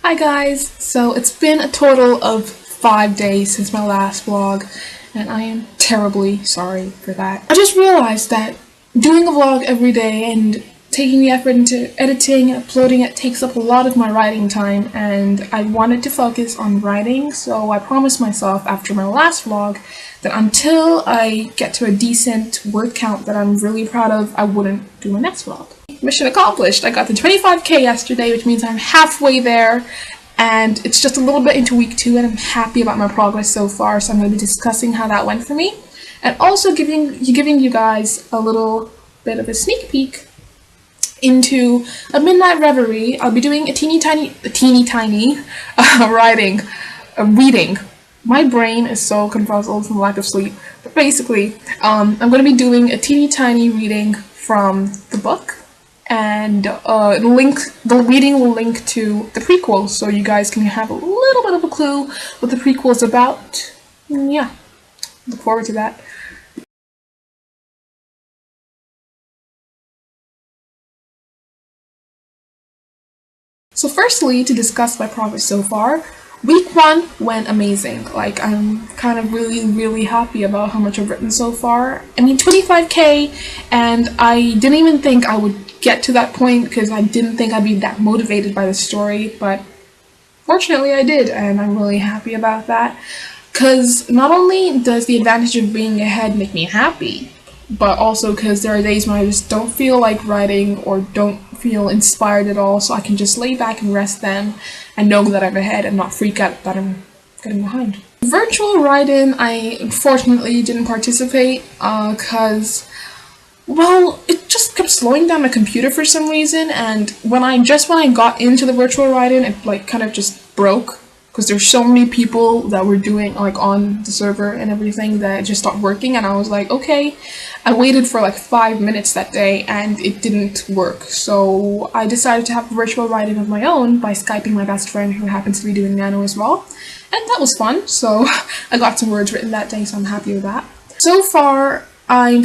Hi guys! So it's been a total of 5 days since my last vlog, and I am terribly sorry for that. I just realized that doing a vlog every day and taking the effort into editing and uploading it takes up a lot of my writing time, and I wanted to focus on writing, so I promised myself after my last vlog that until I get to a decent word count that I'm really proud of, I wouldn't do my next vlog. Mission accomplished! I got to 25k yesterday, which means I'm halfway there, and it's just a little bit into week 2, and I'm happy about my progress so far, so I'm going to be discussing how that went for me, and also giving you guys a little bit of a sneak peek into a midnight reverie. I'll be doing a teeny tiny reading. My brain is so confuzzled from lack of sleep, but basically, I'm going to be doing a teeny tiny reading from the book, and the reading will link to the prequel, so you guys can have a little bit of a clue what the prequel is about. Yeah, look forward to that. So firstly, to discuss my progress so far, week 1 went amazing. Like, I'm kind of really happy about how much I've written so far. I mean, 25k, and I didn't even think I would get to that point because I didn't think I'd be that motivated by the story, but fortunately I did, and I'm really happy about that. Because not only does the advantage of being ahead make me happy, but also because there are days when I just don't feel like writing or don't feel inspired at all, so I can just lay back and rest them and know that I'm ahead and not freak out that I'm getting behind. Virtual write-in, I unfortunately didn't participate because, well, it just kept slowing down my computer for some reason, and when I got into the virtual write-in, it like kind of just broke. Because there's so many people that were doing like on the server and everything that it just stopped working, and I was like, okay. I waited for like 5 minutes that day and it didn't work, so I decided to have a virtual write-in of my own by Skyping my best friend who happens to be doing Nano as well, and that was fun. So I got some words written that day, so I'm happy with that. So far, I'm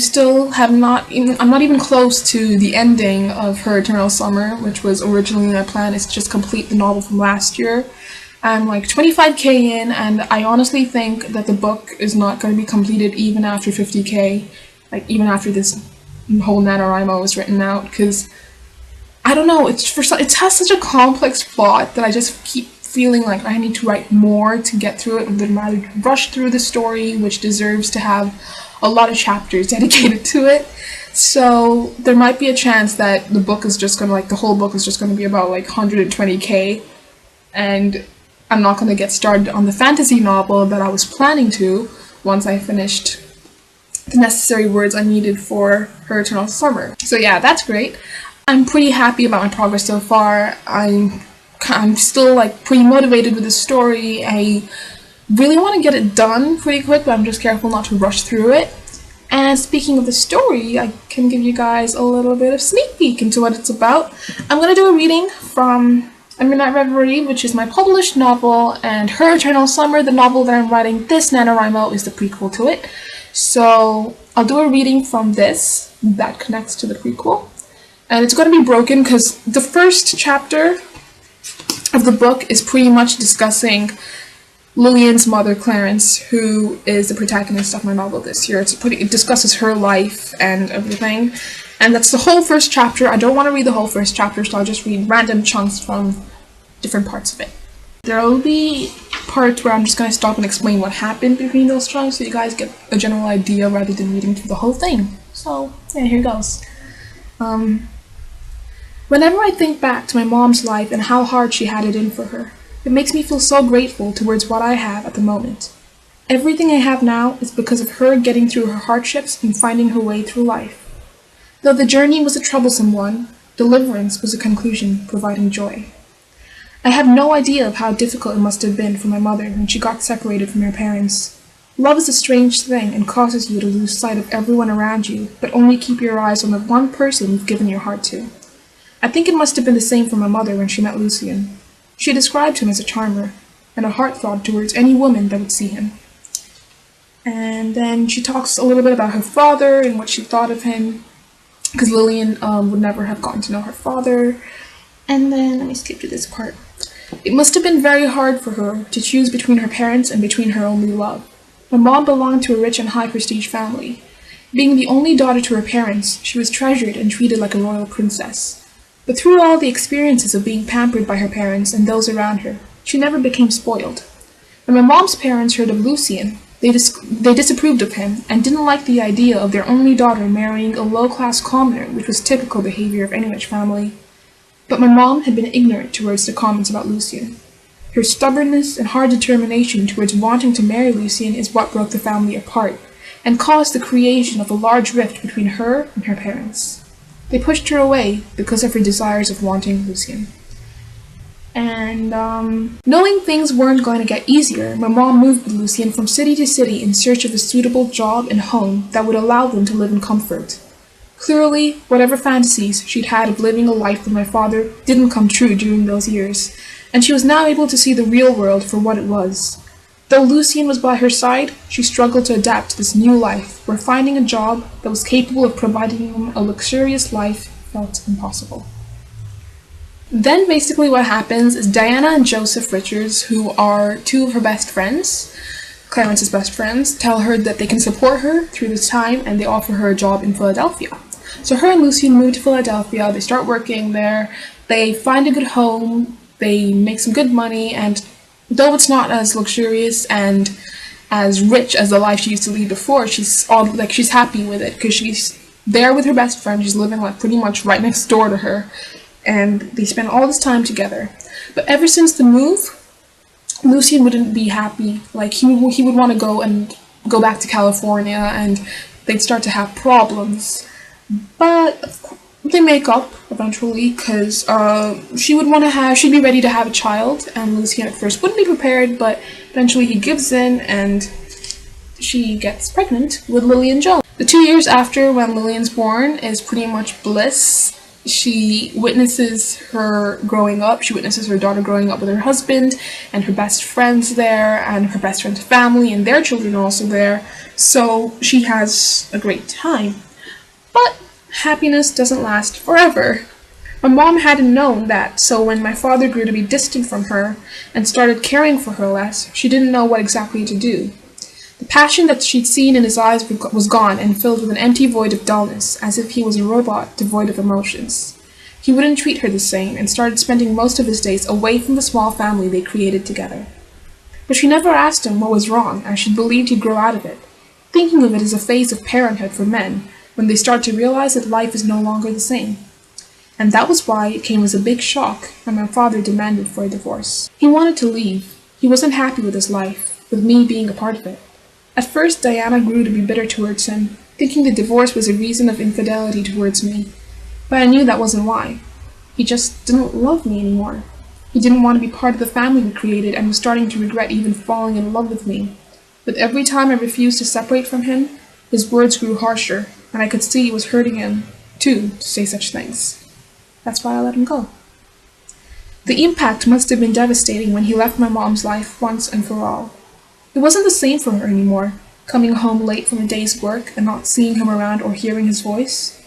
not even close to the ending of Her Eternal Summer, which was originally my plan, is to just complete the novel from last year. I'm like 25k in, and I honestly think that the book is not going to be completed even after 50k, like even after this whole NaNoWriMo is written out, because I don't know, it has such a complex plot that I just keep feeling like I need to write more to get through it, and then rather rush through the story, which deserves to have a lot of chapters dedicated to it. So there might be a chance that the book is just going to, like, the whole book is just going to be about like 120k, and I'm not going to get started on the fantasy novel that I was planning to once I finished the necessary words I needed for Her Eternal Summer. So yeah, that's great. I'm pretty happy about my progress so far. I'm still like pretty motivated with the story. I really want to get it done pretty quick, but I'm just careful not to rush through it. And speaking of the story, I can give you guys a little bit of sneak peek into what it's about. I'm going to do a reading from A Midnight Reverie, which is my published novel, and Her Eternal Summer, the novel that I'm writing this NaNoWriMo, is the prequel to it. So I'll do a reading from this that connects to the prequel. And it's going to be broken because the first chapter of the book is pretty much discussing Lillian's mother, Clarence, who is the protagonist of my novel this year. It discusses her life and everything. And that's the whole first chapter. I don't want to read the whole first chapter, so I'll just read random chunks from different parts of it. There will be parts where I'm just going to stop and explain what happened between those chunks so you guys get a general idea rather than reading through the whole thing. So, yeah, here goes. Whenever I think back to my mom's life and how hard she had it in for her, it makes me feel so grateful towards what I have at the moment. Everything I have now is because of her getting through her hardships and finding her way through life. Though the journey was a troublesome one, deliverance was a conclusion providing joy. I have no idea of how difficult it must have been for my mother when she got separated from her parents. Love is a strange thing and causes you to lose sight of everyone around you, but only keep your eyes on the one person you've given your heart to. I think it must have been the same for my mother when she met Lucian. She described him as a charmer, and a heartthrob towards any woman that would see him. And then she talks a little bit about her father and what she thought of him, because Lillian would never have gotten to know her father. And then, let me skip to this part. It must have been very hard for her to choose between her parents and between her only love. My mom belonged to a rich and high-prestige family. Being the only daughter to her parents, she was treasured and treated like a royal princess. But through all the experiences of being pampered by her parents and those around her, she never became spoiled. When my mom's parents heard of Lucien, they disapproved of him and didn't like the idea of their only daughter marrying a low-class commoner, which was typical behavior of any rich family. But my mom had been ignorant towards the comments about Lucien. Her stubbornness and hard determination towards wanting to marry Lucien is what broke the family apart and caused the creation of a large rift between her and her parents. They pushed her away because of her desires of wanting Lucien. And knowing things weren't going to get easier, my mom moved with Lucien from city to city in search of a suitable job and home that would allow them to live in comfort. Clearly, whatever fantasies she'd had of living a life with my father didn't come true during those years, and she was now able to see the real world for what it was. Though Lucien was by her side, she struggled to adapt to this new life, where finding a job that was capable of providing him a luxurious life felt impossible. Then basically what happens is Diana and Joseph Richards, who are two of her best friends, Clarence's best friends, tell her that they can support her through this time, and they offer her a job in Philadelphia. So her and Lucien move to Philadelphia, they start working there, they find a good home, they make some good money, and though it's not as luxurious and as rich as the life she used to lead before, she's happy with it because she's there with her best friend. She's living like pretty much right next door to her, and they spend all this time together. But ever since the move, Lucien wouldn't be happy. Like he would want to go back to California, and they'd start to have problems. But they make up eventually because she'd be ready to have a child, and Lucien at first wouldn't be prepared, but eventually he gives in and she gets pregnant with Lillian Jones. The 2 years after when Lillian's born is pretty much bliss. She witnesses her growing up. She witnesses her daughter growing up with her husband and her best friends there, and her best friend's family and their children are also there. So she has a great time. But happiness doesn't last forever. My mom hadn't known that, so when my father grew to be distant from her and started caring for her less, she didn't know what exactly to do. The passion that she'd seen in his eyes was gone and filled with an empty void of dullness, as if he was a robot devoid of emotions. He wouldn't treat her the same and started spending most of his days away from the small family they created together. But she never asked him what was wrong, as she believed he'd grow out of it, thinking of it as a phase of parenthood for men, when they start to realize that life is no longer the same. And that was why it came as a big shock when my father demanded for a divorce. He wanted to leave. He wasn't happy with his life, with me being a part of it. At first, Diana grew to be bitter towards him, thinking the divorce was a reason of infidelity towards me. But I knew that wasn't why. He just didn't love me anymore. He didn't want to be part of the family we created and was starting to regret even falling in love with me. But every time I refused to separate from him, his words grew harsher, and I could see it was hurting him, too, to say such things. That's why I let him go. The impact must have been devastating when he left my mom's life once and for all. It wasn't the same for her anymore, coming home late from a day's work and not seeing him around or hearing his voice.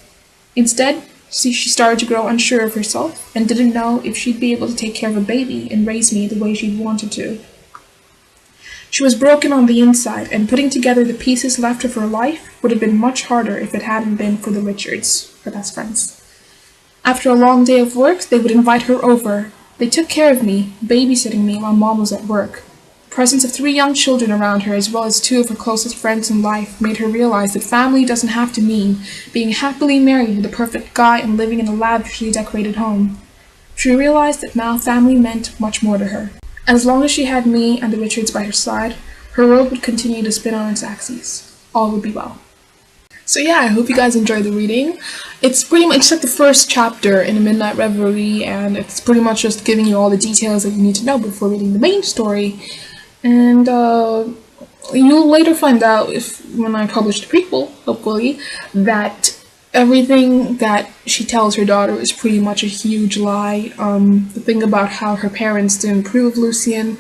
Instead, she started to grow unsure of herself and didn't know if she'd be able to take care of a baby and raise me the way she'd wanted to. She was broken on the inside, and putting together the pieces left of her life would have been much harder if it hadn't been for the Richards, her best friends. After a long day of work, they would invite her over. They took care of me, babysitting me while Mom was at work. The presence of 3 young children around her, as well as 2 of her closest friends in life, made her realize that family doesn't have to mean being happily married with a perfect guy and living in a lavishly decorated home. She realized that now family meant much more to her. As long as she had me and the Richards by her side, her world would continue to spin on its axis. All would be well. So yeah, I hope you guys enjoyed the reading. It's pretty much like the first chapter in A Midnight Reverie, and it's pretty much just giving you all the details that you need to know before reading the main story. And you'll later find out, when I publish the prequel, hopefully, that everything that she tells her daughter is pretty much a huge lie. The thing about how her parents didn't approve Lucien,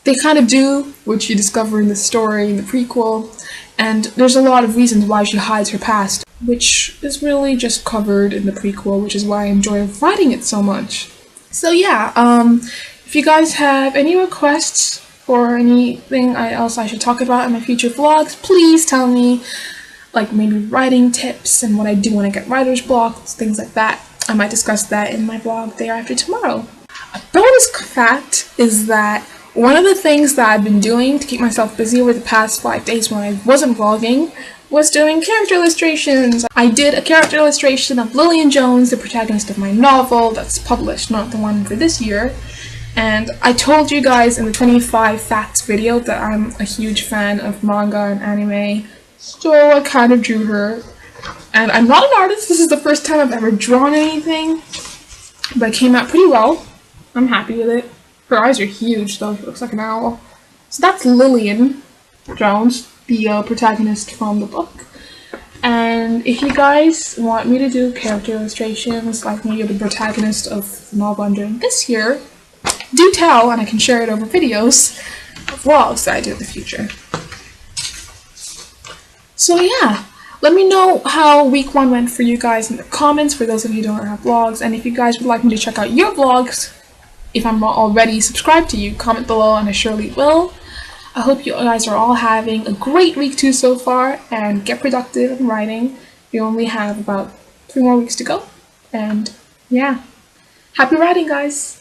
they kind of do, which you discover in the story in the prequel. And there's a lot of reasons why she hides her past, which is really just covered in the prequel, which is why I enjoy writing it so much. So yeah, If you guys have any requests for anything else I should talk about in my future vlogs, please tell me, like maybe writing tips and what I do when I get writer's block, things like that. I might discuss that in my vlog day after tomorrow. A bonus fact is that one of the things that I've been doing to keep myself busy over the past 5 days when I wasn't vlogging was doing character illustrations. I did a character illustration of Lillian Jones, the protagonist of my novel that's published, not the one for this year. And I told you guys in the 25 facts video that I'm a huge fan of manga and anime, so I kind of drew her. And I'm not an artist, this is the first time I've ever drawn anything, but it came out pretty well. I'm happy with it. Her eyes are huge though, she looks like an owl. So that's Lillian Jones, the protagonist from the book. And if you guys want me to do character illustrations, like maybe the protagonist of the novel I'm doing this year, do tell and I can share it over videos of vlogs that I do in the future. So yeah, let me know how week 1 went for you guys in the comments, for those of you who don't have vlogs, and if you guys would like me to check out your vlogs, if I'm not already subscribed to you, comment below and I surely will. I hope you guys are all having a great week 2 so far, and get productive in writing. We only have about 3 more weeks to go, and yeah, happy writing guys!